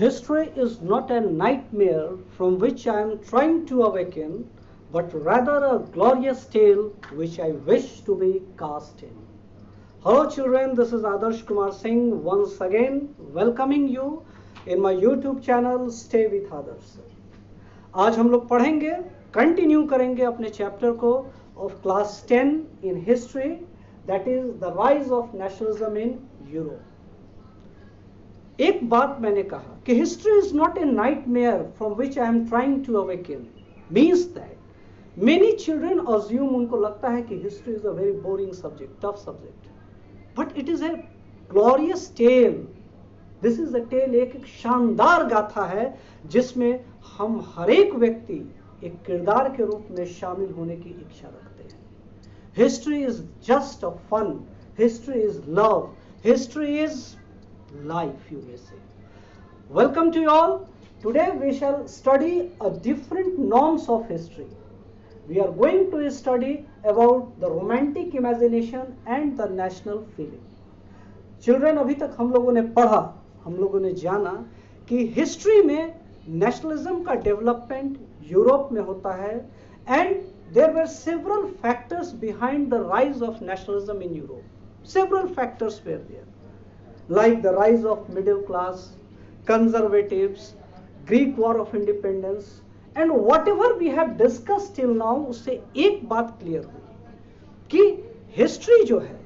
History is not a nightmare from which I am trying to awaken, but rather a glorious tale which I wish to be cast in. Hello children, this is Adarsh Kumar Singh once again welcoming you in my YouTube channel Stay with Adarsh. आज हम लोग पढ़ेंगे, continue करेंगे अपने chapter को of class 10 in history, that is the rise of nationalism in Europe. एक बात मैंने कहा कि history is not a nightmare from which I am trying to awaken, means that many children assume, उनको लगता है कि history is a very boring subject, tough subject, but it is a glorious tale. This is a tale, एक शानदार गाथा है जिसमें हम हर एक व्यक्ति एक किरदार के रूप में शामिल होने की इच्छा रखते हैं. History is just a fun, history is love, history is life, you may say. Welcome to you all. Today we shall study a different norms of history. We are going to study about the romantic imagination and the national feeling. Children, अभी तक हम लोगों ने पढ़ा, हम लोगों ने जाना कि हिस्ट्री में नेशनलिज्म का डेवलपमेंट यूरोप में होता है, and there were several factors behind the rise of nationalism in Europe. Several factors were there, like the rise of middle class, conservatives, Greek War of Independence, and whatever we have discussed till now, उससे एक बात clear हुई कि history जो है,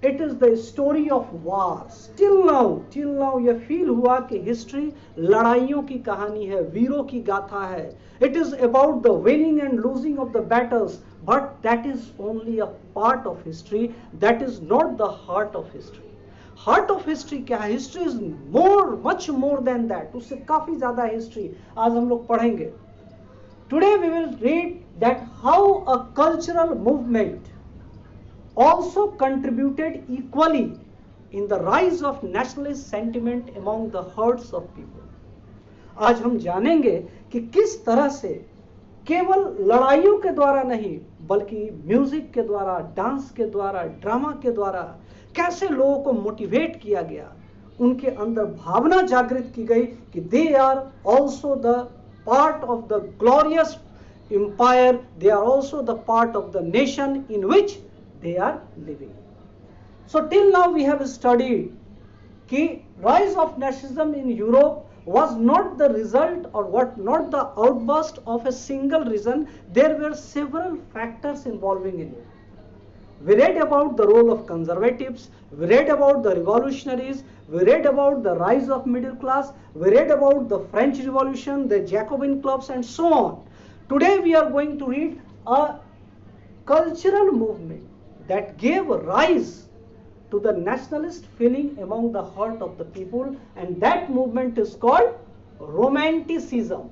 it is the story of wars. Till now ये feel हुआ कि हिस्ट्री लड़ाइयों की कहानी है, वीरों की गाथा है. It is about the winning and losing of the battles, but that is only a part of history, that is not the heart of history. Heart of history क्या है? History is much more than that, उससे काफी ज्यादा history आज हम लोग पढ़ेंगे. Today we will read that how a cultural movement also contributed equally in the rise of nationalist sentiment among the herds of people. आज हम जानेंगे कि किस तरह से केवल लड़ाइयों के द्वारा नहीं, बल्कि म्यूजिक के द्वारा, डांस के द्वारा, ड्रामा के द्वारा कैसे लोगों को मोटिवेट किया गया, उनके अंदर भावना जागृत की गई कि they are also the part of the glorious empire, they are also the part of the nation in which they are living. So till now we have studied कि rise of nationalism in Europe was not the result or not the outburst of a single reason. There were several factors involving in it. We read about the role of conservatives, we read about the revolutionaries, we read about the rise of middle class, we read about the French Revolution, the Jacobin clubs and so on. Today we are going to read a cultural movement that gave rise to the nationalist feeling among the heart of the people, and that movement is called romanticism.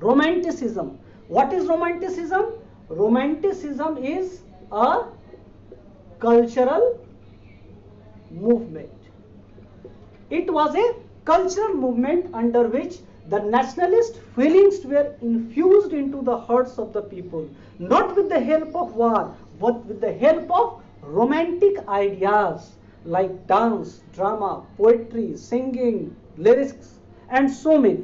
Romanticism. What is romanticism? Romanticism is a cultural movement. It was a cultural movement under which the nationalist feelings were infused into the hearts of the people, not with the help of war, but with the help of romantic ideas like dance, drama, poetry, singing, lyrics and so many.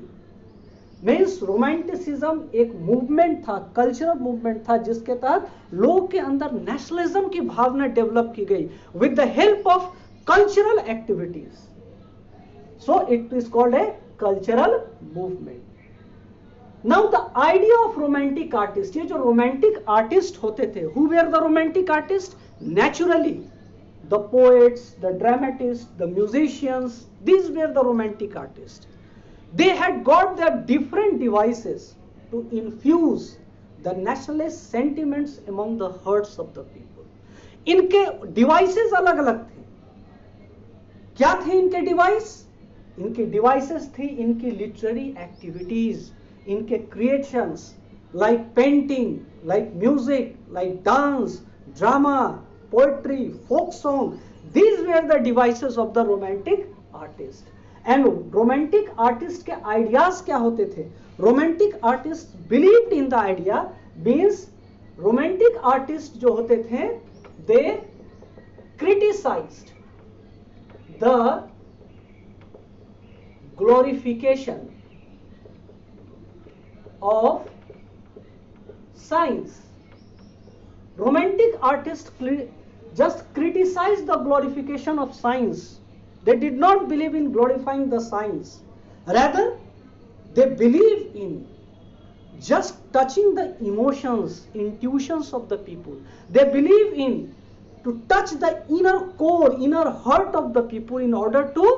Means romanticism एक movement था, cultural movement था, जिसके तहत लोग के अंदर nationalism की भावना develop की गई with the help of cultural activities. So it is called a cultural movement. Now the idea of romantic artist, ये जो romantic artist होते थे, who were the romantic artists? Naturally, the poets, the dramatists, the musicians, these were the romantic artists. They had got their different devices to infuse the nationalist sentiments among the hearts of the people. इनके devices अलग अलग थे. क्या थे इनके device? इनके devices थी इनकी लिटरेरी एक्टिविटीज, इनके creations like painting, like music, like dance, drama, poetry, folk song. These were the devices of the romantic artist. And romantic artist के आइडियाज क्या होते थे? Romantic artist believed in the idea, means romantic artist जो होते थे, they criticized the glorification of science. Romantic artists just criticized the glorification of science. They did not believe in glorifying the science. Rather, they believe in just touching the emotions, intuitions of the people. They believe in to touch the inner core, inner heart of the people in order to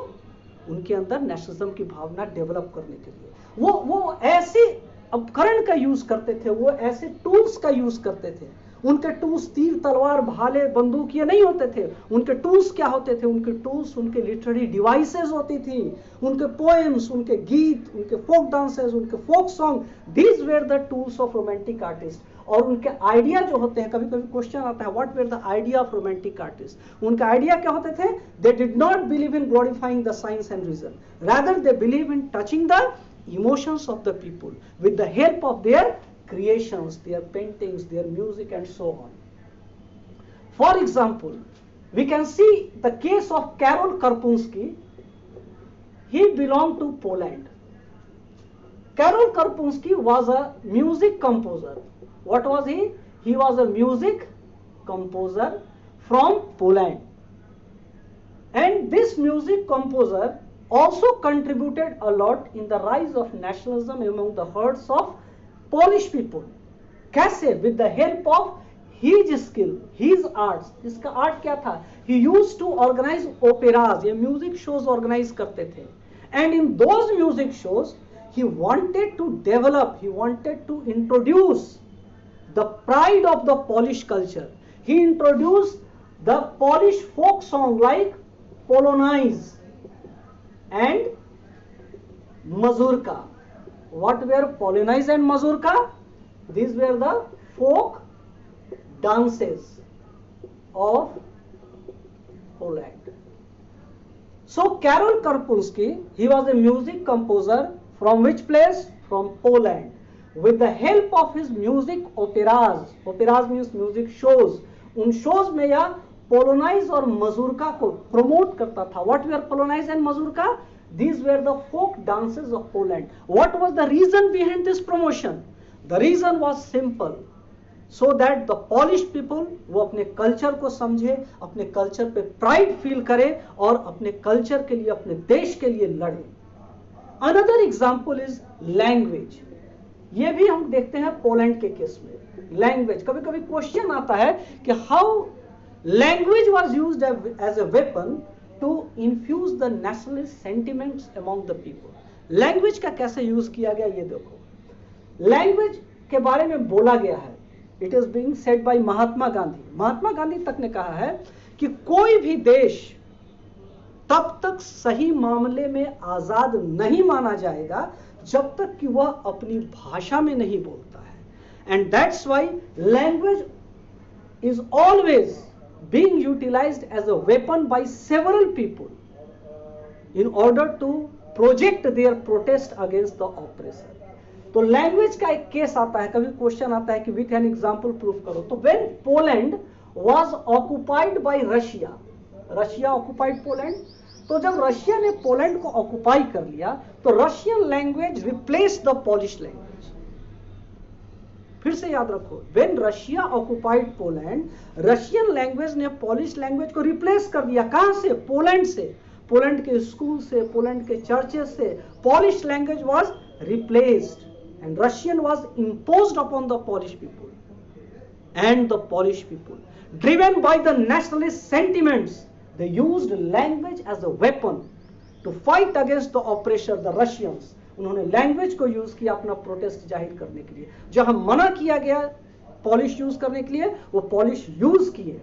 उनके अंदर nationalism की भावना develop करने के लिए वो ऐसे उपकरण का यूज करते थे, वो ऐसे टूल्स का यूज करते थे. उनके टूल्स तीर तलवार भाले बंदूक ये नहीं होते थे. उनके टूल्स क्या होते थे? उनके टूल्स उनके लिटरेरी डिवाइसेस होती थी, उनके पोएम्स, उनके गीत, उनके फोक डांसेस, उनके folk song. These were the tools of romantic artist. और उनके आइडिया जो होते हैं, कभी कभी क्वेश्चन आता है what were the idea of romantic artist. उनका आइडिया क्या होते थे? They did not believe in glorifying the science and reason, rather they believe in touching the emotions of the people with the help of their creations, their paintings, their music and so on. For example, we can see the case of Karol Karpunski. He belonged to Poland. Karol Karpunski was a music composer. What was he? He was a music composer from Poland. And this music composer also contributed a lot in the rise of nationalism among the herds of Polish people. कैसे? With the help of his skill, his arts. इसका art क्या था? He used to organize operas, ये music shows organize करते थे. And in those music shows, he wanted to develop, he wanted to introduce the pride of the Polish culture. He introduced the Polish folk song like Polonaise and mazurka. What were Polonaise and mazurka? These were the folk dances of Poland. So Karol Karpunski, he was a music composer from which place? From Poland. With the help of his music operas, operas means music shows, उन shows में यह पोलोनाइज और मजूरका को promote करता था. What were polonaise and mazurka? These were the folk dances of Poland. What was the reason behind this promotion? The reason was simple, so that the Polish people वो अपने culture को समझे, अपने कल्चर पे pride feel करे और अपने culture के लिए, अपने देश के लिए लड़े. Another example is language. ये भी हम देखते हैं पोलैंड के केस में. लैंग्वेज, कभी कभी क्वेश्चन आता है कि how language was used as a weapon to infuse the nationalist sentiments among the people. Language का कैसे यूज किया गया ये देखो. Language के बारे में बोला गया है. It is being said by Mahatma Gandhi. Mahatma Gandhi तक ने कहा है कि कोई भी देश तब तक सही मामले में आजाद नहीं माना जाएगा जब तक कि वह अपनी भाषा में नहीं बोलता है. And that's why language is always being utilized as a weapon by several people in order to project their protest against the oppressor. तो लैंग्वेज का एक केस आता है, कभी क्वेश्चन आता है कि विथ एन एग्जांपल प्रूफ करो. तो when Poland was occupied by Russia, Russia occupied Poland. तो जब रशिया ने पोलैंड को ऑक्युपाई कर लिया तो Russian language replace the polish language. फिर से याद रखो, when Russia occupied Poland, Russian language ने पॉलिश लैंग्वेज को रिप्लेस कर दिया. कहां से? पोलैंड से. पोलैंड के स्कूल से, पोलैंड के चर्चेस से Polish language was replaced and Russian was imposed upon the Polish people. And the Polish people driven by the nationalist sentiments, they used language as a weapon to fight against the oppressor the Russians. उन्होंने language को use किया अपना protest जाहिर करने के लिए. जहां मना किया गया पॉलिश यूज करने के लिए, वो पॉलिश यूज किए.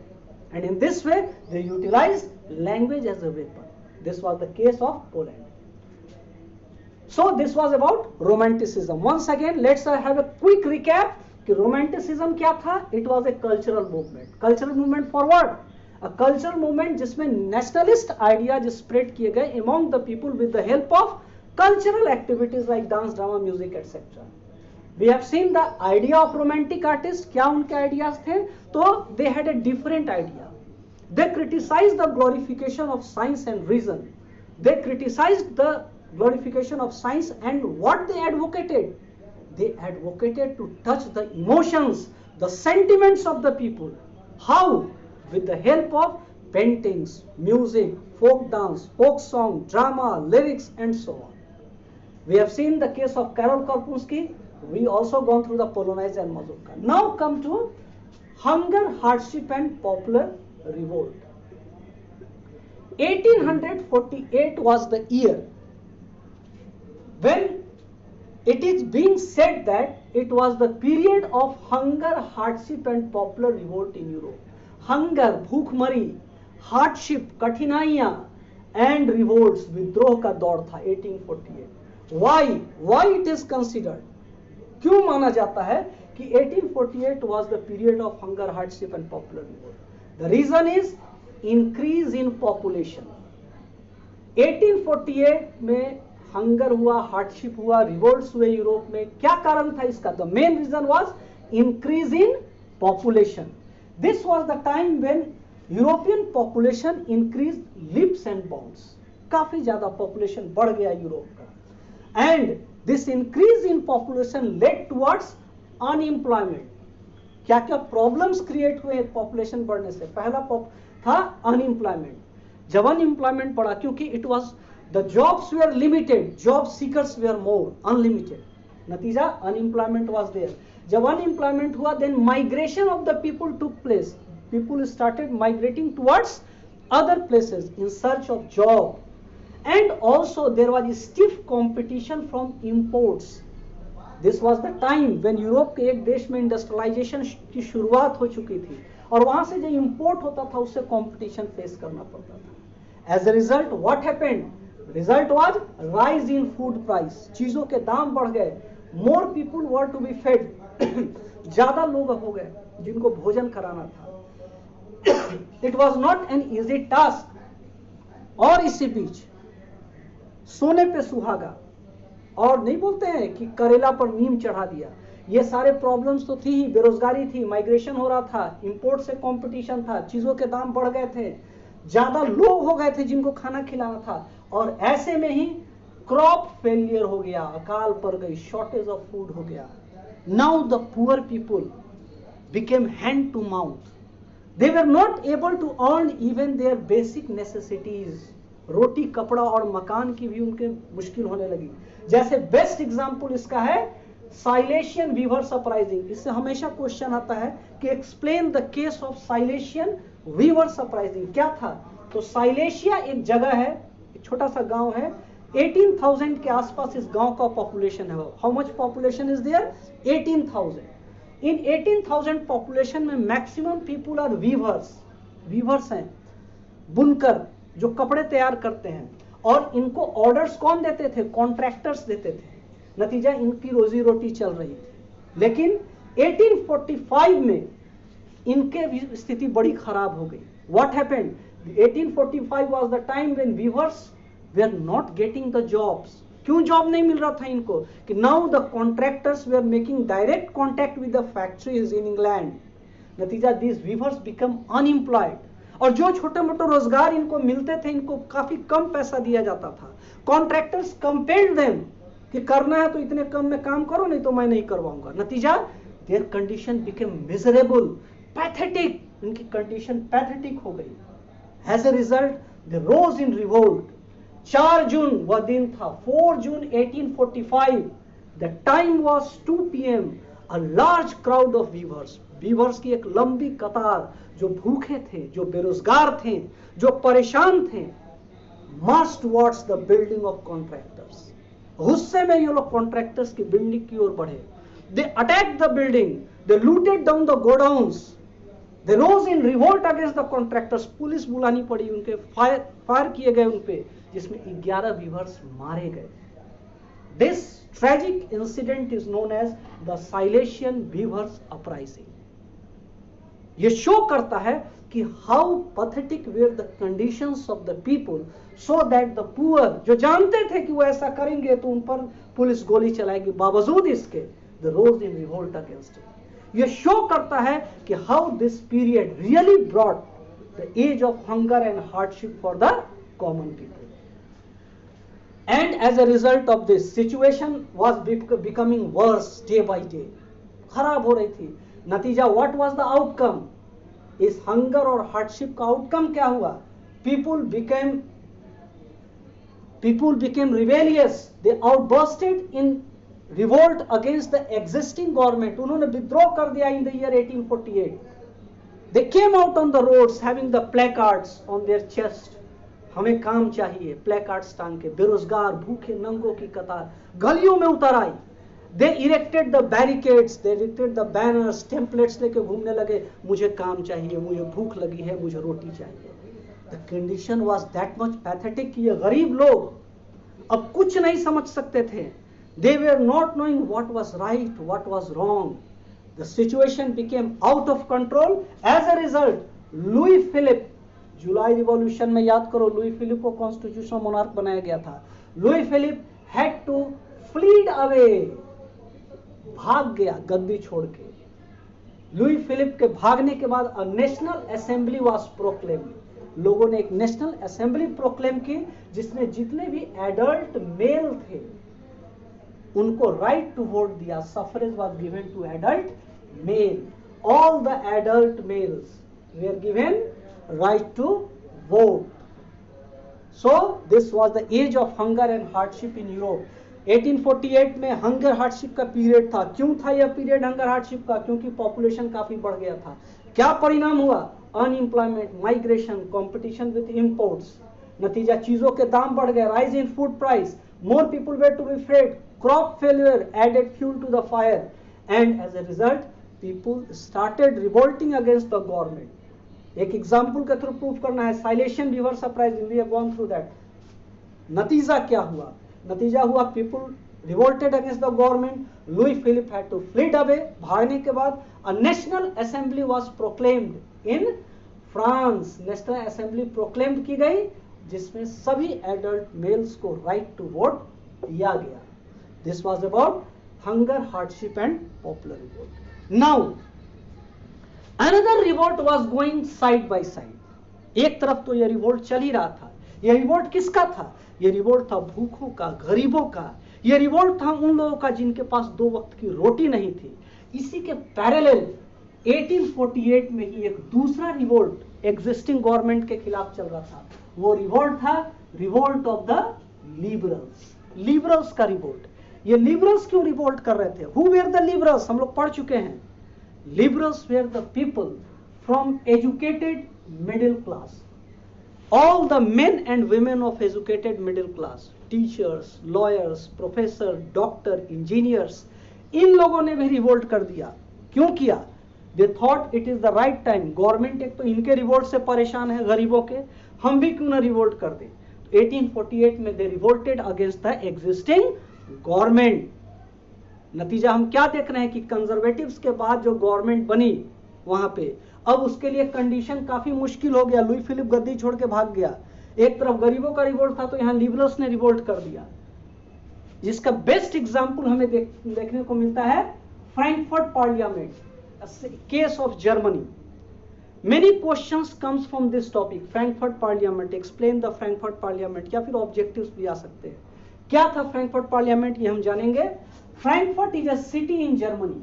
And in this way they utilise language as a weapon. This was the case of Poland. So this was about romanticism. Once again let's have a quick recap कि romanticism क्या था. It was a cultural movement. Cultural movement for what? A cultural movement जिसमें nationalist ideas spread किए गए among the people with the help of cultural activities like dance, drama, music, etc. We have seen the idea of romantic artists. क्या उनके ideas थे? तो they had a different idea. They criticized the glorification of science and reason. They criticized the glorification of science, and what they advocated? They advocated to touch the emotions, the sentiments of the people. How? With the help of paintings, music, folk dance, folk song, drama, lyrics, and so on. We have seen the case of Karol Karpinski. We also gone through the Polonaise and Mazurka. Now come to hunger, hardship, and popular revolt. 1848 was the year when it is being said that it was the period of hunger, hardship, and popular revolt in Europe. Hunger, भूखमरी, hardship, कठिनाइयां, and revolts, विद्रोह का दौर था 1848. Why it is considered? क्यों माना जाता है कि 1848 was the period of hunger, hardship, and popular revolt? The reason is increase in population. 1848 में हंगर हुआ, हार्डशिप हुआ, रिवोल्ट्स हुए यूरोप में. क्या कारण था इसका? The main reason was increase in population. This was the time when European population increase leaps and bounds. काफी ज्यादा पॉपुलेशन बढ़ गया यूरोप का, and this increase in population led towards unemployment. क्या क्या प्रॉब्लम्स क्रिएट हुए पॉपुलेशन बढ़ने से? पहला था अनएम्प्लॉयमेंट. जब अनएम्प्लॉयमेंट बढ़ा, क्योंकि it was the jobs were limited, job seekers were more, unlimited. नतीजा unemployment was there. जब unemployment हुआ, then migration of the people took place. People started migrating towards other places in search of job, and also there was stiff competition from imports. This was the time when Europe के एक देश में industrialisation की शुरुआत हो चुकी थी, और वहां से जो इंपोर्ट होता था उससे कंपटीशन फेस करना पड़ता था. As a result, what happened? Result was rise in food price. चीजों के दाम बढ़ गए. More people were to be fed. ज्यादा लोग हो गए जिनको भोजन कराना था. It was not an easy task. और इसी बीच सोने पे सुहागा, और नहीं बोलते हैं कि करेला पर नीम चढ़ा दिया. ये सारे प्रॉब्लम्स तो थी ही. बेरोजगारी थी, माइग्रेशन हो रहा था, इंपोर्ट से कंपटीशन था, चीजों के दाम बढ़ गए थे, ज्यादा लोग हो गए थे जिनको खाना खिलाना था, और ऐसे में ही क्रॉप फेलियर हो गया, अकाल पड़ गई, शॉर्टेज ऑफ फूड हो गया. Now the poor people became hand to mouth. They were not able to earn even their basic necessities. रोटी, कपड़ा और मकान की भी उनके मुश्किल होने लगी. जैसे बेस्ट एग्जांपल इसका है साइलेशियन वीवर्स अपराइजिंग. इससे हमेशा क्वेश्चन आता है कि explain the case of Silesian weavers uprising. क्या था? तो साइलेशिया एक जगह है, एक छोटा सा गांव है. 18,000 के आसपास इस गांव का पॉपुलेशन है. How much population is there? 18,000. इन 18,000 पॉपुलेशन में maximum people are weavers. Weavers हैं बुनकर, जो कपड़े तैयार करते हैं, और इनको ऑर्डर्स कौन देते थे? कॉन्ट्रैक्टर्स देते थे. नतीजा इनकी रोजी रोटी चल रही थी. लेकिन 1845 में इनके स्थिति बड़ी खराब हो गई. What happened? 1845 was the time when weavers were not getting the jobs. क्यों जॉब नहीं मिल रहा था इनको? कि now the contractors were making direct contact with the factories in England. नतीजा these weavers become unemployed. और जो छोटे मोटे रोजगार इनको मिलते थे, इनको काफी कम पैसा दिया जाता था. Contractors compelled them कि करना है तो इतने कम में काम करो, नहीं तो मैं नहीं करवाऊंगा. नतीजा their condition became miserable, pathetic. इनकी कंडीशन पैथेटिक हो गई. As a result, they rose in revolt. 4 जून वह दिन था, 4 जून 1845. The time was 2 p.m. A large crowd of weavers. Weavers की एक लंबी कतार, जो भूखे थे, जो बेरोजगार थे, जो परेशान थे, marched towards the building of contractors. गुस्से में ये लोग कॉन्ट्रैक्टर्स की बिल्डिंग की ओर बढ़े. They attacked the building. They looted down the godowns. They rose in revolt against the contractors. Police बुलानी पड़ी, उनके फायर किए गए उन पे, जिसमें 11 वीवर्स मारे गए. This tragic incident is known as the Silesian Weavers Uprising. ये शो करता है कि how pathetic were the conditions of the people, so that the poor, जो जानते थे कि वो ऐसा करेंगे तो उन पर पुलिस गोली चलाएगी, बावजूद इसके they rose in revolt against it. ये शो करता है कि how this period really brought the age of hunger and hardship for the common people. And as a result of this, situation was becoming worse day by day. खराब हो रही थी. नतीजा, what was the outcome? इस hunger और hardship का outcome क्या हुआ? People became rebellious. They outbursted in revolt against the existing government. उन्होंने विद्रोह कर दिया in the year 1848. They came out on the roads having the placards on their chest. हमें काम चाहिए, प्लेकार्ड्स टांग के. बेरोजगार, भूखे नंगों की कतार गलियों में उतर आई. They erected the barricades, they erected the banners, templates लेके घूमने लगे. मुझे काम चाहिए, मुझे भूख लगी है, मुझे रोटी चाहिए. The condition was that much pathetic कि ये गरीब लोग अब कुछ नहीं समझ सकते थे. They were not knowing what was right, what was wrong. The situation became out of control. As a result, Louis Philippe, जुलाई रिवॉल्यूशन में याद करो, लुई फिलिप को कॉन्स्टिट्यूशनल मोनार्क बनाया गया था. Louis Philippe had to fled away, भाग गया गद्दी छोड़ के. लुई फिलिप के भागने के बाद a national assembly was proclaimed. लोगों ने एक नेशनल असेंबली प्रोक्लेम की जिसमें जितने भी एडल्ट मेल थे उनको राइट टू वोट दिया. Suffrage was given to adult male. All the adult males were given right to vote. So this was the age of hunger and hardship in Europe. 1848 में hunger hardship का period था. क्यों था यह period hunger hardship का? क्योंकि population काफी बढ़ गया था. क्या परिणाम हुआ? Unemployment, migration, competition with imports. नतीजा, चीजों के दाम बढ़ गए. Rise in food price, more people were to be fed, crop failure added fuel to the fire, and as a result people started revolting against the government. एक example के through proof करना है. Silesian river surprise, we have gone through that. नतीजा क्या हुआ? नतीजा हुआ people revolted against the government. Louis Philippe had to fled away. भागने के बाद a national assembly was proclaimed in France. National assembly proclaimed की गई जिसमें सभी एडल्ट मेल्स को राइट टू वोट दिया गया. This was about hunger, hardship and popular revolt. Now Another revolt was going side by side. एक तरफ तो यह रिवोल्ट चल ही रहा था. यह रिवोल्ट किसका था? यह रिवोल्ट था भूखों का, गरीबों का. यह रिवोल्ट था उन लोगों का जिनके पास दो वक्त की रोटी नहीं थी. इसी के पैरेलल 1848 में ही एक दूसरा रिवोल्ट एग्जिस्टिंग गवर्नमेंट के खिलाफ चल रहा था. वो रिवोल्ट था revolt of the liberals. Liberals का रिवोल्ट. ये लिबरल्स क्यों रिवोल्ट कर रहे थे? Who were the liberals? हम लोग पढ़ चुके हैं. Liberals were the people from educated middle class. All the men and women of educated middle class, teachers, lawyers, professor, doctor, engineers, इन लोगों ने भी रिवोल्ट कर दिया. क्यों किया? They thought it is the right time. Government एक तो इनके रिवोल्ट से परेशान है, गरीबों के, हम भी क्यों ना रिवोल्ट कर दें. 1848 में they revolted against the existing government. नतीजा हम क्या देख रहे हैं कि कंजर्वेटिव्स के बाद जो गवर्नमेंट बनी वहां पे अब उसके लिए कंडीशन काफी मुश्किल हो गया. लुई फिलिप गद्दी छोड़ के भाग गया. एक तरफ गरीबों का रिवोल्ट था तो यहां लिबरल्स ने रिवोल्ट कर दिया. जिसका बेस्ट एग्जांपल हमें देखने को मिलता है Frankfurt parliament, case of Germany. Many questions comes from this topic. Frankfurt parliament, explain the Frankfurt parliament, या फिर ऑब्जेक्टिव्स भी आ सकते हैं. क्या था फ्रैंकफर्ट पार्लियामेंट, ये हम जानेंगे. Frankfurt is a city in Germany.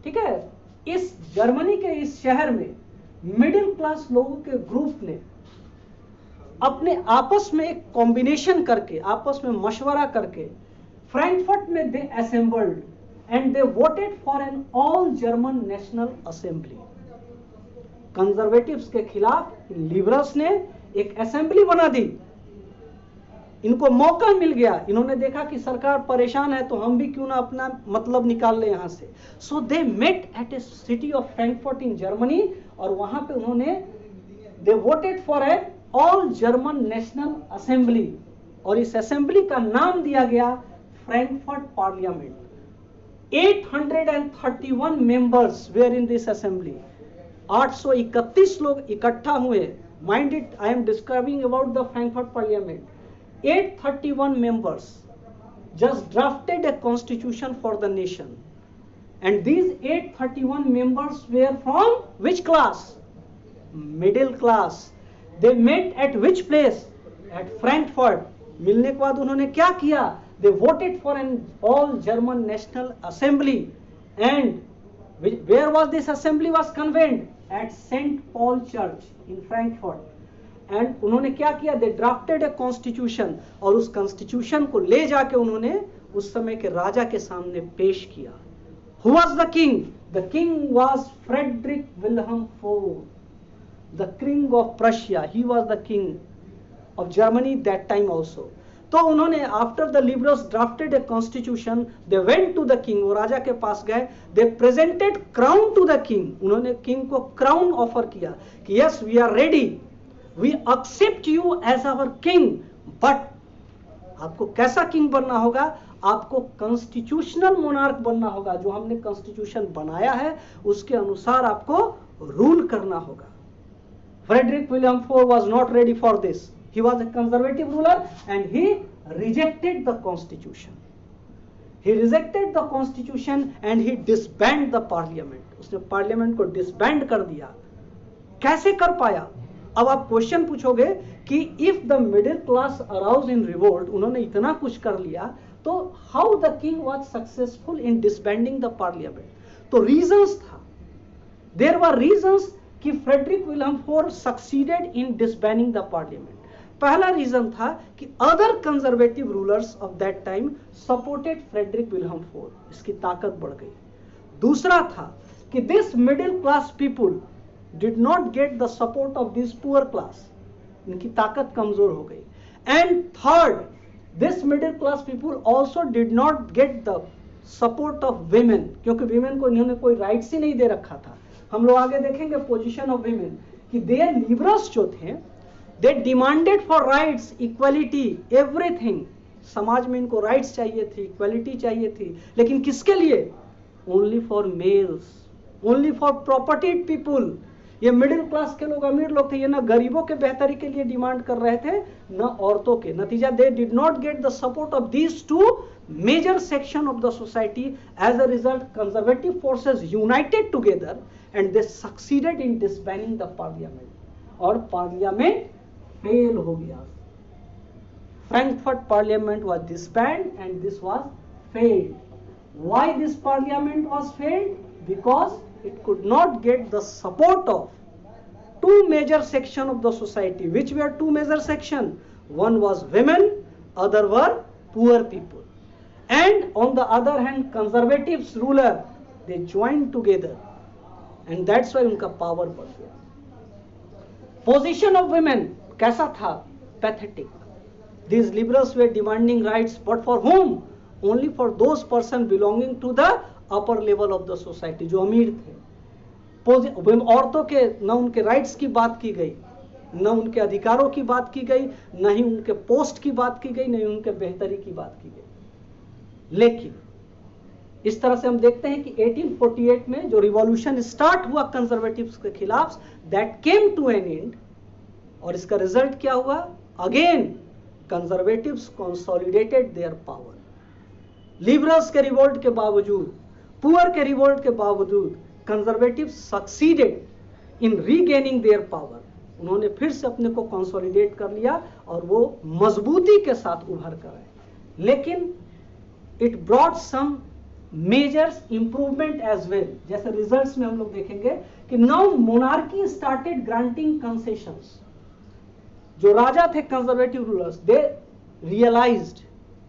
ठीक है. इस जर्मनी के इस शहर में मिडिल क्लास लोगों के ग्रुप ने अपने आपस में एक कॉम्बिनेशन करके, आपस में मशवरा करके फ्रैंकफर्ट में they assembled and they voted for an all German National Assembly. Conservatives के खिलाफ लिबरल्स ने एक असेंबली बना दी. इनको मौका मिल गया. इन्होंने देखा कि सरकार परेशान है तो हम भी क्यों ना अपना मतलब निकाल ले यहां से. So they met at a city of Frankfurt in Germany और वहां पे उन्होंने they voted for a all German National Assembly और इस असेंबली का नाम दिया गया Frankfurt Parliament. 831 members were in this assembly. 831 लोग इकट्ठा हुए. Mind it, I am describing about the Frankfurt Parliament. 831 members just drafted a constitution for the nation, and these 831 members were from which class? Middle class. They met at which place? At Frankfurt. मिलने के बाद उन्होंने क्या किया? They voted for an all German National Assembly and where was this assembly was convened at Saint Paul Church in Frankfurt. And उन्होंने क्या किया? दे drafted a constitution, और उस कॉन्स्टिट्यूशन को ले जाके उन्होंने उस समय के राजा के सामने पेश किया। Who was the king? The king was Frederick Wilhelm four, the king of Prussia. He was the king of Germany that time also. तो उन्होंने after the liberals drafted a constitution, they went to the king. वो राजा के पास गए, they presented crown to the king. उन्होंने king को crown offer किया कि yes we are ready, we accept you as our king, but आपको कैसा king बनना होगा? आपको कॉन्स्टिट्यूशनल मोनार्क बनना होगा। जो हमने कॉन्स्टिट्यूशन बनाया है उसके अनुसार आपको रूल करना होगा। Frederick William IV was not ready for this. He was a conservative ruler and he rejected the constitution. He rejected the constitution and he disbanded the parliament. उसने पार्लियामेंट को डिसबैंड कर दिया। कैसे कर पाया? अब आप क्वेश्चन पूछोगे कि if the middle class arouse in revolt, उन्होंने इतना कुछ कर लिया, तो how the king was successful in disbanding the parliament? तो रीजंस था, देयर वर रीजंस कि Frederick Wilhelm four succeeded in disbanding the parliament. पहला रीजन था कि other conservative rulers of that time supported Frederick Wilhelm four, इसकी ताकत बढ़ गई। दूसरा था कि this middle class people did not get the support of this poor class, इनकी ताकत कमजोर हो गई। And third, this middle class people also did not get the support of women, क्योंकि वीमेन को इन्होंने कोई राइट्स ही नहीं दे रखा था। हम लोग आगे देखेंगे पोजीशन ऑफ वीमेन कि देयर लिबरल्स जो थे, they demanded for rights, equality, everything. समाज में इनको राइट्स चाहिए थी, इक्वालिटी चाहिए थी, लेकिन किसके लिए? Only for mails, only for propertied people. ये मिडिल क्लास के लोग, अमीर लोग थे, ये ना गरीबों के बेहतरी के लिए डिमांड कर रहे थे, न औरतों के। नतीजा, दे did not get the support of these two major section of the society. As a result, conservative forces united together and they succeeded in disbanding the parliament, और parliament fail हो गया। Frankfurt parliament was disbanded and this was failed. Why this parliament was failed? Because it could not get the support of two major section of the society. Which were two major section? One was women, other were poor people. And on the other hand, conservatives ruler, they joined together, and that's why उनका power बढ़ गया। Position of women कैसा था? Pathetic. These liberals were demanding rights, but for whom? Only for those person belonging to the upper level of the society, जो अमीर थे। औरतों के न उनके राइट्स की बात की गई, न उनके अधिकारों की बात की गई, न ही उनके पोस्ट की बात की गई, न ही उनके बेहतरी की बात की गई। लेकिन इस तरह से हम देखते हैं कि 1848 में जो रिवॉल्यूशन स्टार्ट हुआ कंजर्वेटिव्स के खिलाफ, that came to an end, और इसका रिजल्ट क्या हुआ? Again conservatives consolidated their power. Liberals के रिवोल्ट के बावजूद, पुअर के रिवोल्ट के बावजूद, conservatives succeeded in regaining their power. उन्होंने फिर से अपने को कंसोलिडेट कर लिया और वो मजबूती के साथ उभर कर आए। लेकिन it brought some measures improvement as well. जैसे रिजल्ट्स में हम लोग देखेंगे कि now monarchy started granting concessions. जो राजा थे कंजर्वेटिव रूलर्स, they realized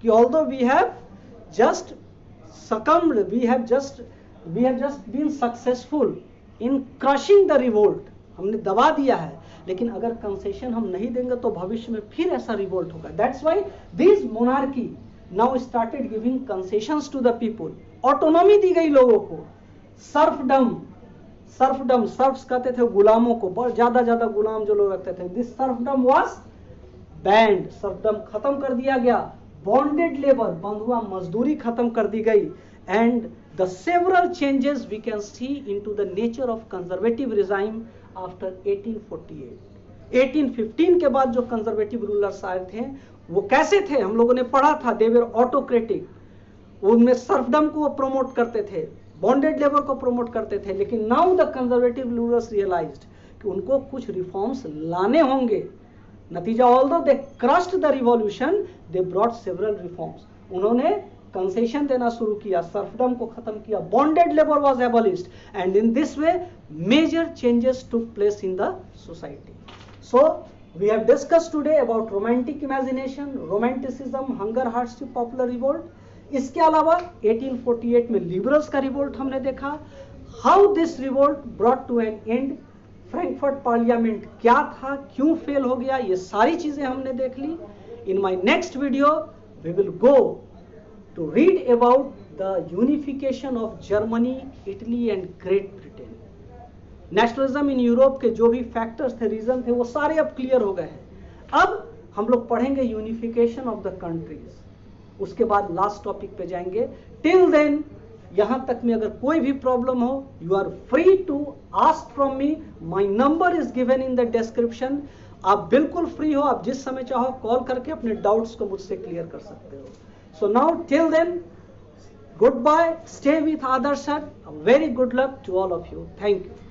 कि although we have just succumbed, we have just been successful in crushing the revolt, हमने दबा दिया है, लेकिन अगर कंसेशन हम नहीं देंगे तो भविष्य में फिर ऐसा रिवोल्ट होगा। That's why this monarchy now started giving concessions to the people. Autonomy दी गई लोगों को। सर्फडम, सर्फ्स कहते थे गुलामों को, बहुत ज्यादा गुलाम जो लोग रखते थे। This serfdom was band, serfdom खत्म कर दिया गया। बॉन्डेड लेबर, बंधुआ मजदूरी खत्म कर दी गई। And the several changes we can see into the nature of conservative regime after 1848। 1815 के बाद जो कंजर्वेटिव रूलर्स आए थे वो कैसे थे? हम लोगों ने पढ़ा था, दे वर ऑटोक्रेटिक। उनमें सर्फडम को प्रमोट करते थे, बॉन्डेड लेबर को प्रमोट करते थे। लेकिन now the conservative rulers realised कि उनको कुछ रिफॉर्म्स लाने होंगे। नतीजा although they crushed the revolution, they brought several reforms. उन्होंने कंसेशन देना शुरू किया, सर्फडम को खत्म किया, bonded labour was abolished, and in this way major changes took place in the society. So we have discuss today about romantic imagination, romanticism, hunger hardship, popular revolt. इसके अलावा 1848 में लिबरल्स का रिवोल्ट हमने देखा, how this revolt brought to an end, Frankfurt parliament क्या था, क्यों fail हो गया, ये सारी चीजें हमने देख ली। In my next video we will go to read about the unification of Germany, Italy and Great Britain. Nationalism in Europe के जो भी फैक्टर्स थे, रीजन थे, वो सारे अब क्लियर हो गए हैं। अब हम लोग पढ़ेंगे यूनिफिकेशन ऑफ द कंट्रीज, उसके बाद लास्ट टॉपिक पे जाएंगे। टिल देन, यहां तक में अगर कोई भी प्रॉब्लम हो, you are free to ask from me, my number is given in the description. आप बिल्कुल फ्री हो, आप जिस समय चाहो कॉल करके अपने डाउट्स को मुझसे क्लियर कर सकते हो। So now till then, goodbye, stay with Aadarsh, very good luck to all of you, thank you.